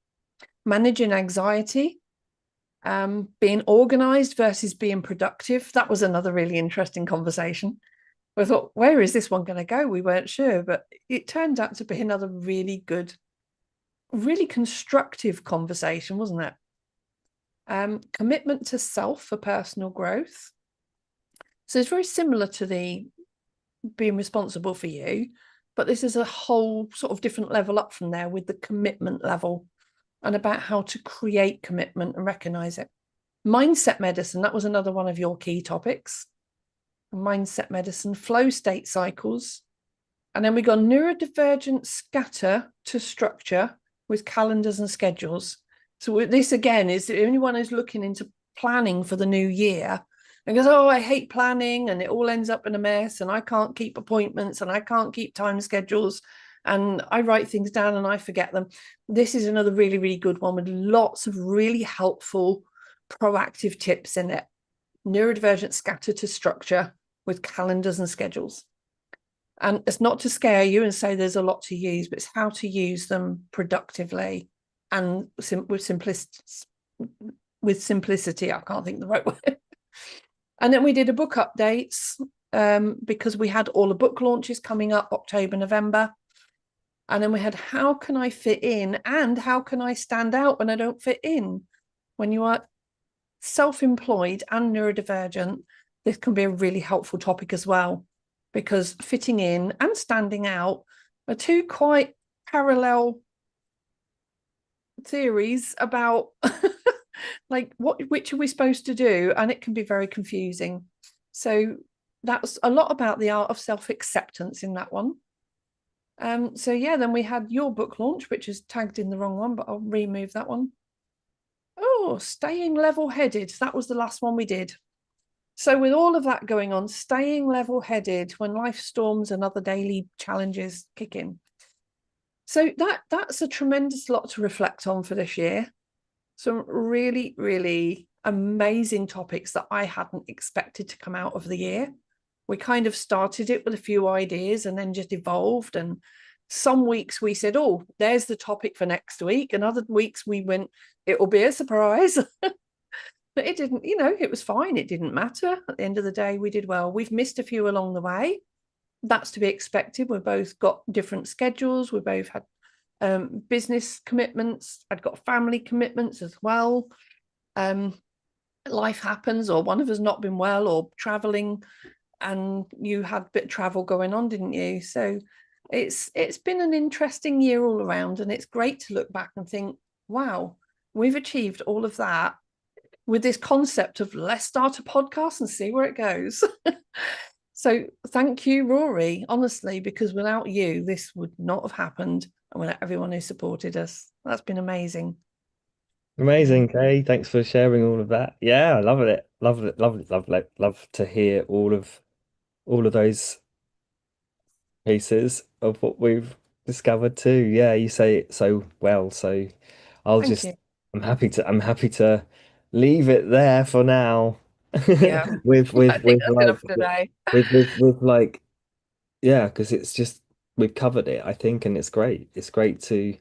Managing anxiety, being organized versus being productive. That was another really interesting conversation. I thought, where is this one going to go? We weren't sure, but it turned out to be another really good, really constructive conversation, wasn't it? Commitment to self for personal growth. So it's very similar to the being responsible for you, but this is a whole sort of different level up from there with the commitment level and about how to create commitment and recognize it. Mindset medicine, that was another one of your key topics. Mindset medicine, flow state cycles. And then we got neurodivergent scatter to structure with calendars and schedules. So this again is anyone who's looking into planning for the new year and goes, oh, I hate planning and it all ends up in a mess and I can't keep appointments and I can't keep time schedules and I write things down and I forget them. This is another really, really good one with lots of really helpful proactive tips in it. Neurodivergent scatter to structure with calendars and schedules. And it's not to scare you and say there's a lot to use, but it's how to use them productively and with simplicity. I can't think the right word. And then we did a book updates because we had all the book launches coming up October, November. And then we had how can I fit in and how can I stand out when I don't fit in? When you are self-employed and neurodivergent, this can be a really helpful topic as well, because fitting in and standing out are two quite parallel theories about like which are we supposed to do, and it can be very confusing. So that's a lot about the art of self-acceptance in that one. So yeah, then we had your book launch, which is tagged in the wrong one, but I'll remove that one. Oh, staying level-headed. That was the last one we did. So with all of that going on, staying level-headed when life storms and other daily challenges kick in. So that's a tremendous lot to reflect on for this year. Some really, really amazing topics that I hadn't expected to come out of the year. We kind of started it with a few ideas and then just evolved. And some weeks we said, oh, there's the topic for next week. And other weeks we went, it will be a surprise. But it didn't, it was fine. It didn't matter. At the end of the day, we did well. We've missed a few along the way. That's to be expected. We've both got different schedules. We both had business commitments. I'd got family commitments as well. Life happens, or one of us not been well, or traveling, and you had a bit of travel going on, didn't you? So it's been an interesting year all around, and it's great to look back and think, wow, we've achieved all of that with this concept of let's start a podcast and see where it goes. So thank you, Rory, honestly, because without you, this would not have happened. And without everyone who supported us, that's been amazing. Amazing, Kay. Thanks for sharing all of that. Yeah, I love it. Love it. Love it. Love it. Love to hear all of those pieces of what we've discovered too. Yeah, you say it so well. So I'll Thank just you. I'm happy to leave it there for now. Yeah, With I with think with that's like enough today. with like yeah, because it's just we've covered it, I think, and it's great. It's great to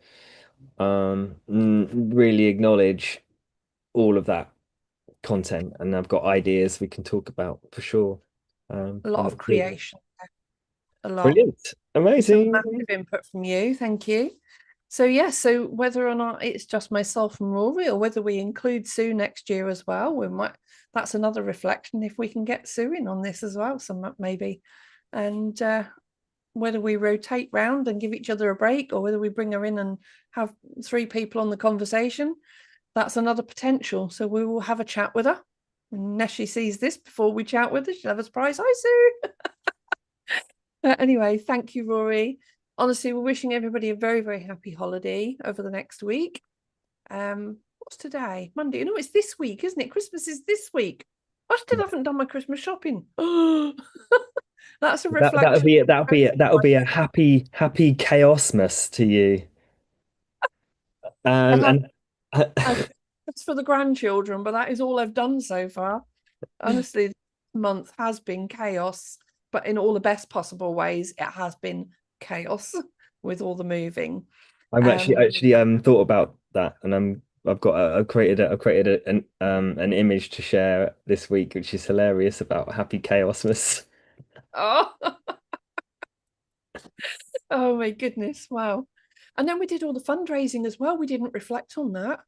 really acknowledge all of that content, and I've got ideas we can talk about for sure. A lot And of it's good. creation, a lot. Brilliant, Some amazing. massive input from you. Thank you. So yeah, so whether or not it's just myself and Rory, or whether we include Sue next year as well, we might. That's another reflection if we can get Sue in on this as well, some maybe, and whether we rotate round and give each other a break, or whether we bring her in and have three people on the conversation, that's another potential. So we will have a chat with her. Unless she sees this before we chat with her, she'll have a surprise. Hi, Sue. Anyway, thank you, Rory. Honestly, we're wishing everybody a very, very happy holiday over the next week. What's today? Monday. No, it's this week, isn't it? Christmas is this week. I still haven't done my Christmas shopping. That's a That'll reflection. be it. That'll be a happy chaosmas to you. I've And had it's for the grandchildren, but that is all I've done so far. Honestly, this month has been chaos, but in all the best possible ways. It has been chaos with all the moving. I'm Um, actually thought about that, and I've created an image to share this week, which is hilarious about happy chaosmas. oh, oh my goodness, wow. And then we did all the fundraising as well. We didn't reflect on that.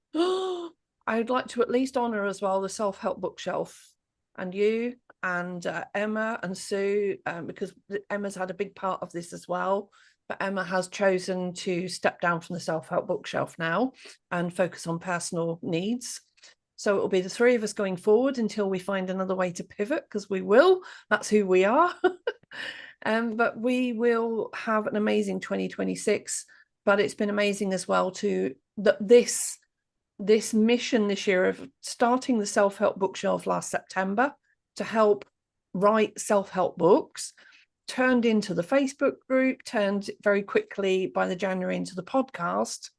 I would like to at least honor as well the self-help bookshelf, and you and Emma and Sue, because Emma's had a big part of this as well. But Emma has chosen to step down from the self-help bookshelf now and focus on personal needs. So it will be the three of us going forward until we find another way to pivot, because we will. That's who we are. But we will have an amazing 2026. But it's been amazing as well to that this mission this year of starting the self-help bookshelf last September to help write self-help books turned into the Facebook group, turned very quickly by the January into the podcast.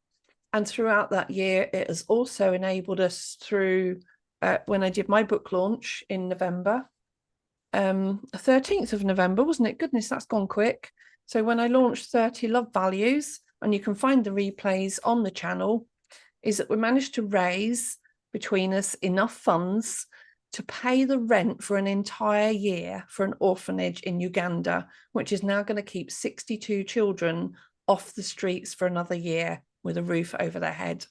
And throughout that year, it has also enabled us through when I did my book launch in November, 13th of November, wasn't it? Goodness, that's gone quick. So when I launched 30 Love Values, and you can find the replays on the channel, is that we managed to raise between us enough funds to pay the rent for an entire year for an orphanage in Uganda, which is now going to keep 62 children off the streets for another year with a roof over their head.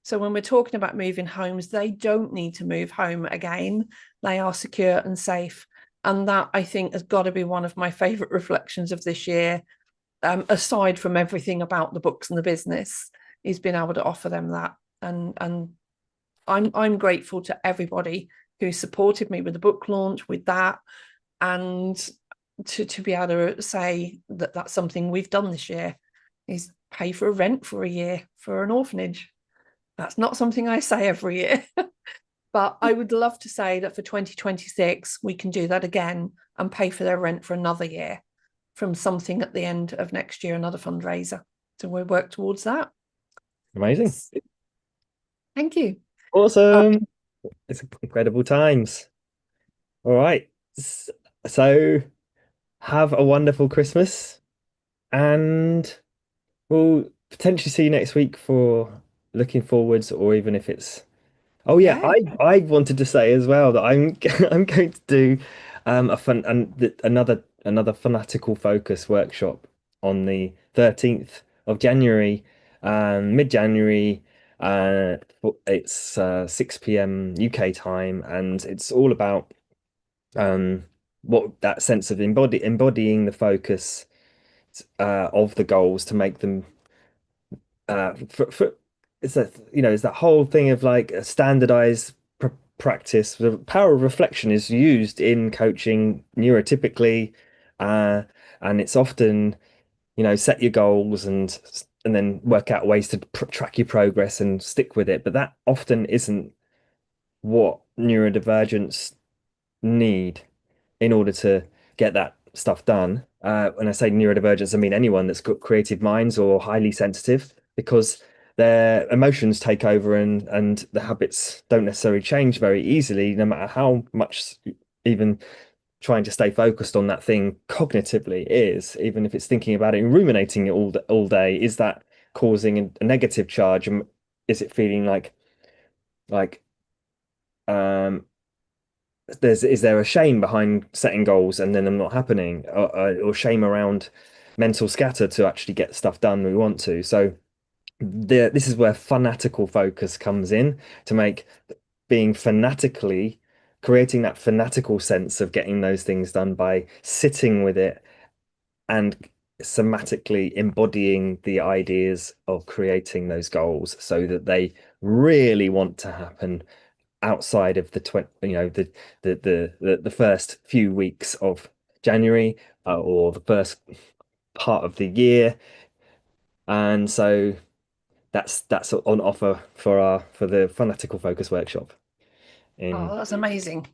So when we're talking about moving homes, they don't need to move home again. They are secure and safe. And that, I think, has got to be one of my favourite reflections of this year, aside from everything about the books and the business, is being able to offer them that. And I'm grateful to everybody who supported me with the book launch, with that, and to be able to say that that's something we've done this year, is pay for a rent for a year for an orphanage. That's not something I say every year. But I would love to say that for 2026, we can do that again and pay for their rent for another year from something at the end of next year, another fundraiser. So we'll work towards that. Amazing. Thank you. Awesome. It's incredible times. All right. So have a wonderful Christmas, and we'll potentially see you next week for looking forwards, or even if it's. Oh yeah, Yeah. I wanted to say as well that I'm I'm going to do a fun and another fanatical focus workshop on the 13th of January, mid-January. It's 6 p.m. UK time, and it's all about um what that sense of embodying the focus of the goals to make them for it's that it's that whole thing of like a standardized practice. The power of reflection is used in coaching neurotypically, uh, and it's often set your goals and then work out ways to track your progress and stick with it. But that often isn't what neurodivergents need in order to get that stuff done. When I say neurodivergence, I mean anyone that's got creative minds or highly sensitive, because their emotions take over and the habits don't necessarily change very easily, no matter how much even trying to stay focused on that thing cognitively is, even if it's thinking about it and ruminating it all day, is that causing a negative charge? And is it feeling like um is there a shame behind setting goals and then them not happening, or shame around mental scatter to actually get stuff done we want to? So this is where fanatical focus comes in, to make being fanatically creating that fanatical sense of getting those things done by sitting with it and somatically embodying the ideas of creating those goals so that they really want to happen outside of the 20, the first few weeks of January, or the first part of the year. And so that's on offer for the Fanatical Focus workshop in. Oh, that's amazing.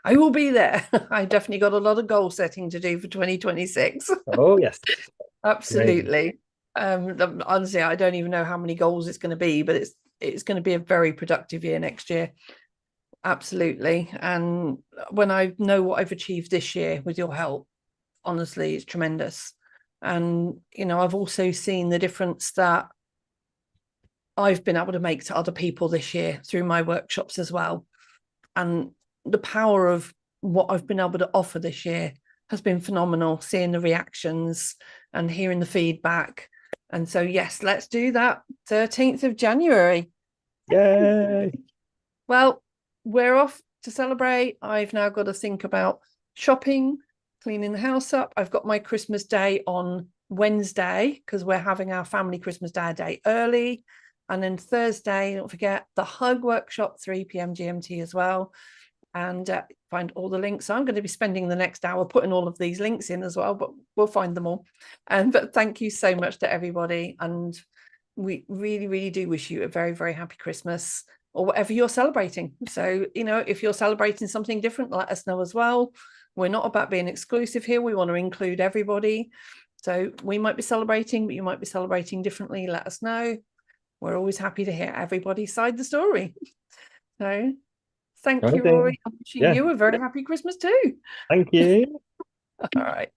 I will be there. I definitely got a lot of goal setting to do for 2026. Oh yes, amazing. Absolutely. Honestly, I don't even know how many goals it's going to be, but it's going to be a very productive year next year. Absolutely. And when I know what I've achieved this year with your help, honestly, it's tremendous. And I've also seen the difference that I've been able to make to other people this year through my workshops as well. And the power of what I've been able to offer this year has been phenomenal, seeing the reactions and hearing the feedback. And so, yes, let's do that 13th of January. Yay! Well, we're off to celebrate. I've now got to think about shopping, cleaning the house up. I've got my Christmas day on Wednesday because we're having our family Christmas day early. And then Thursday, don't forget the hug workshop, 3 p.m. GMT as well. And find all the links. So I'm going to be spending the next hour putting all of these links in as well, but we'll find them all. But thank you so much to everybody. And we really, really do wish you a very, very happy Christmas, or whatever you're celebrating. So, if you're celebrating something different, let us know as well. We're not about being exclusive here. We want to include everybody. So we might be celebrating, but you might be celebrating differently. Let us know. We're always happy to hear everybody's side of the story. So thank you, Amazing. Rory. I'm wishing Yeah, you a very happy Christmas too. thank you. All right.